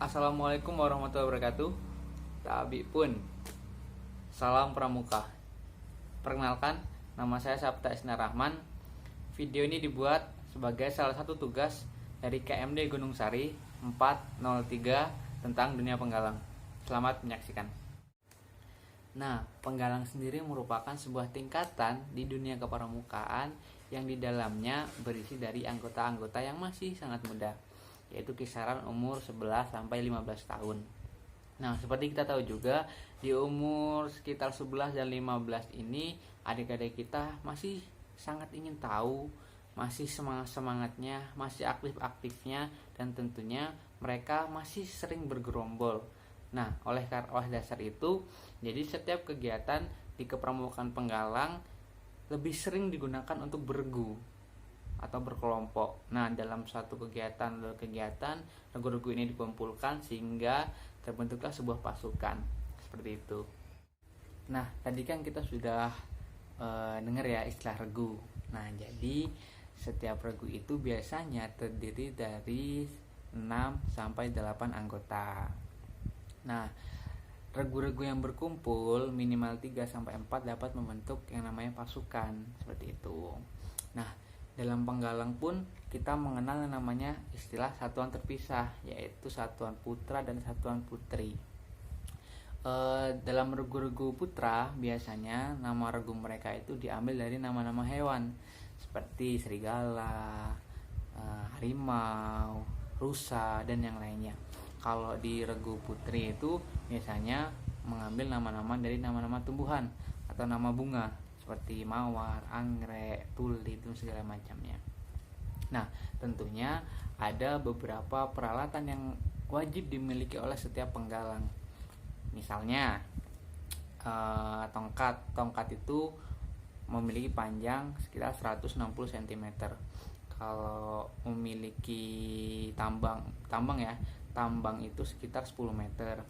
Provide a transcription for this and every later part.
Assalamualaikum warahmatullahi wabarakatuh. Tabi pun. Salam Pramuka. Perkenalkan, nama saya Sabta Isna Rahman. Video ini dibuat sebagai salah satu tugas dari KMD Gunung Sari 403 tentang dunia penggalang. Selamat menyaksikan. Nah, penggalang sendiri merupakan sebuah tingkatan di dunia kepramukaan yang di dalamnya berisi dari anggota-anggota yang masih sangat muda, yaitu kisaran umur 11 sampai 15 tahun. Nah, seperti kita tahu juga, di umur sekitar 11 dan 15 ini adik-adik kita masih sangat ingin tahu, masih semangat-semangatnya, masih aktif-aktifnya, dan tentunya mereka masih sering bergerombol. Nah, oleh dasar itu, jadi setiap kegiatan di kepramukaan penggalang lebih sering digunakan untuk bergu atau berkelompok. Nah, dalam suatu kegiatan regu-regu ini dikumpulkan sehingga terbentuklah sebuah pasukan seperti itu. Nah, tadi kan kita sudah dengar ya istilah regu. Nah, jadi setiap regu itu biasanya terdiri dari 6 sampai 8 anggota. Nah, regu-regu yang berkumpul minimal 3 sampai 4 dapat membentuk yang namanya pasukan seperti itu. Nah, dalam penggalang pun kita mengenal yang namanya istilah satuan terpisah, yaitu satuan putra dan satuan putri. Dalam regu-regu putra biasanya nama regu mereka itu diambil dari nama-nama hewan seperti serigala, harimau, rusa, dan yang lainnya. Kalau di regu putri itu biasanya mengambil nama-nama dari nama-nama tumbuhan atau nama bunga seperti mawar, anggrek, tulip, dan segala macamnya. Nah, tentunya ada beberapa peralatan yang wajib dimiliki oleh setiap penggalang. Misalnya tongkat itu memiliki panjang sekitar 160 cm. Kalau memiliki tambang itu sekitar 10 meter.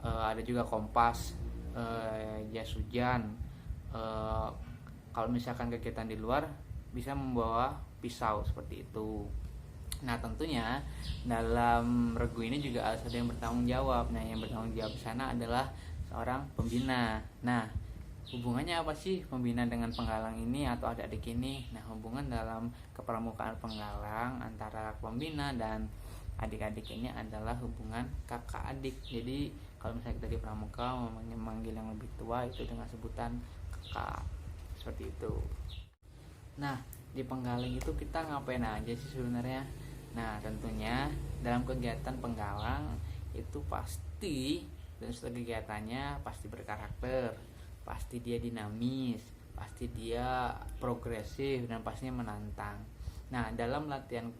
Ada juga kompas, jas hujan. Kalau misalkan kegiatan di luar bisa membawa pisau seperti itu. Nah, tentunya dalam regu ini juga harus ada yang bertanggung jawab. Nah, yang bertanggung jawab di sana adalah seorang pembina. Nah, hubungannya apa sih pembina dengan penggalang ini atau adik-adik ini? Nah, hubungan dalam kepramukaan penggalang antara pembina dan adik-adik ini adalah hubungan kakak adik. Jadi kalau misalnya kita di pramuka memanggil yang lebih tua itu dengan sebutan kakak seperti itu. Nah, di penggalang itu kita ngapain aja sih sebenarnya? Nah, tentunya dalam kegiatan penggalang itu pasti dan setiap kegiatannya pasti berkarakter, pasti dia dinamis, pasti dia progresif, dan pastinya menantang. Nah, dalam latihan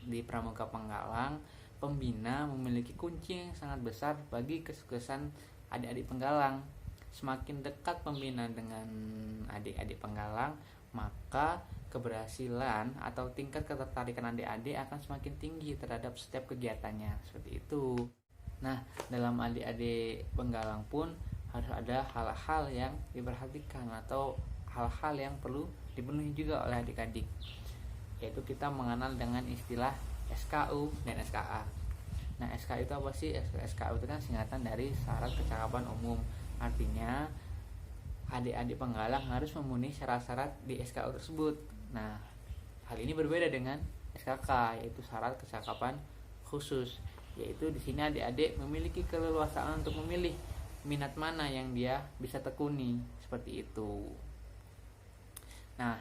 di pramuka penggalang, pembina memiliki kunci yang sangat besar bagi kesuksesan adik-adik penggalang. Semakin dekat pembina dengan adik-adik penggalang, maka keberhasilan atau tingkat ketertarikan adik-adik akan semakin tinggi terhadap setiap kegiatannya seperti itu. Nah, dalam adik-adik penggalang pun harus ada hal-hal yang diperhatikan atau hal-hal yang perlu dipenuhi juga oleh adik-adik, yaitu kita mengenal dengan istilah SKU dan SKA. Nah, SKU itu apa sih? SKU itu kan singkatan dari syarat kecakapan umum. Artinya adik-adik penggalang harus memenuhi syarat-syarat di SKU tersebut. Nah, hal ini berbeda dengan SKK, yaitu syarat kecakapan khusus. Yaitu di sini adik-adik memiliki keleluasaan untuk memilih minat mana yang dia bisa tekuni, seperti itu. Nah,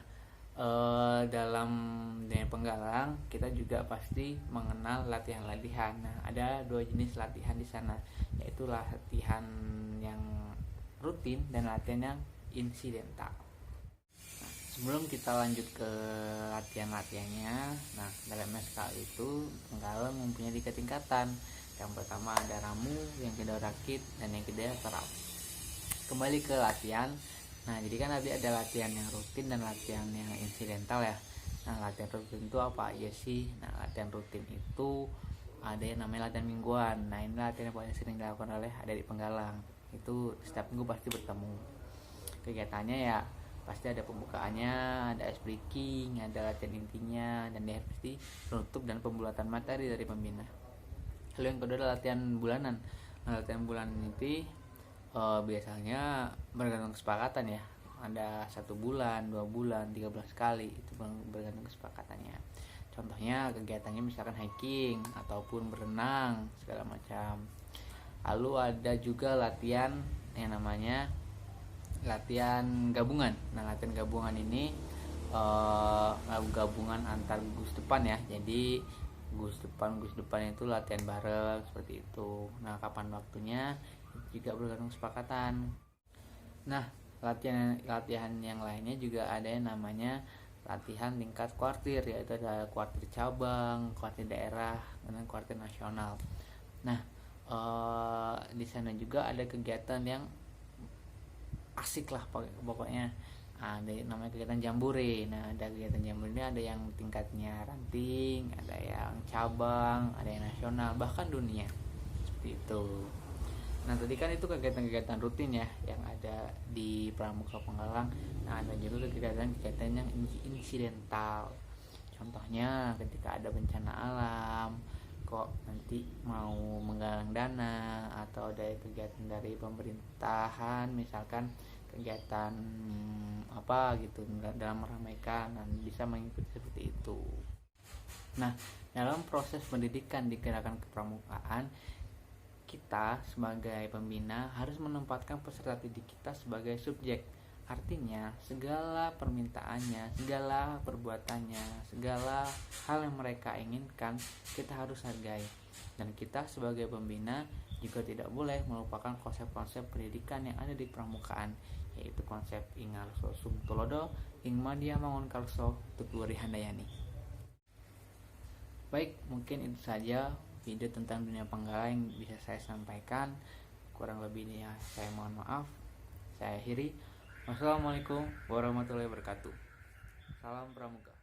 dalam dunia penggalang kita juga pasti mengenal latihan-latihan. Nah, ada 2 jenis latihan di sana, yaitu latihan yang rutin dan latihan yang insidental. Nah, sebelum kita lanjut ke latihan-latihannya, nah dalam SKL itu penggalang mempunyai 3 tingkatan. Yang pertama ada ramu, yang kedua rakit, dan yang ketiga terap. Kembali ke latihan. Nah, jadi kan nanti ada latihan yang rutin dan latihan yang insidental ya. Nah, latihan rutin itu apa aja sih? Nah, latihan rutin itu ada yang namanya latihan mingguan. Nah, ini latihan yang paling sering dilakukan oleh adik penggalang. Itu setiap minggu pasti bertemu. Kegiatannya ya pasti ada pembukaannya, ada ice breaking, ada latihan intinya, dan dia pasti penutup dan pembulatan materi dari pembina. Lalu yang kedua adalah latihan bulanan. Nah, latihan bulanan itu biasanya bergantung kesepakatan ya. Ada 1 bulan, 2 bulan, 13 kali, itu bergantung kesepakatannya. Contohnya kegiatannya misalkan hiking ataupun berenang segala macam. Lalu ada juga latihan yang namanya latihan gabungan. Nah, latihan gabungan ini gabungan antar gugus depan ya. Jadi gugus depan itu latihan bareng seperti itu. Nah, kapan waktunya itu juga bergantung kesepakatan. Nah, latihan yang lainnya juga ada yang namanya latihan tingkat kuartir, yaitu ada kuartir cabang, kuartir daerah, dan kuartir nasional. Nah, di sana juga ada kegiatan yang asik lah pokoknya. Ada namanya kegiatan jambore. Nah, ada kegiatan jambore ini ada yang tingkatnya ranting, ada yang cabang, ada yang nasional, bahkan dunia seperti itu. Nah, tadi kan itu kegiatan-kegiatan rutin ya yang ada di Pramuka Penggalang. Nah, ada juga kegiatan-kegiatan yang insidental. Contohnya ketika ada bencana alam, kok nanti mau menggalang dana, atau ada kegiatan dari pemerintahan, misalkan kegiatan apa gitu dalam meramaikan, dan bisa mengikuti seperti itu. Nah, dalam proses pendidikan di gerakan kepramukaan, kita sebagai pembina harus menempatkan peserta didik kita sebagai subjek. Artinya segala permintaannya, segala perbuatannya, segala hal yang mereka inginkan kita harus hargai. Dan kita sebagai pembina juga tidak boleh melupakan konsep-konsep pendidikan yang ada di pramukaan, yaitu konsep Ingarso Sumtulodo, Ingmadia Mangun Karso, Tuturi Handayani. Baik, mungkin itu saja video tentang dunia Panggala yang bisa saya sampaikan. Kurang lebihnya saya mohon maaf. Saya akhiri. Wassalamualaikum warahmatullahi wabarakatuh. Salam Pramuka.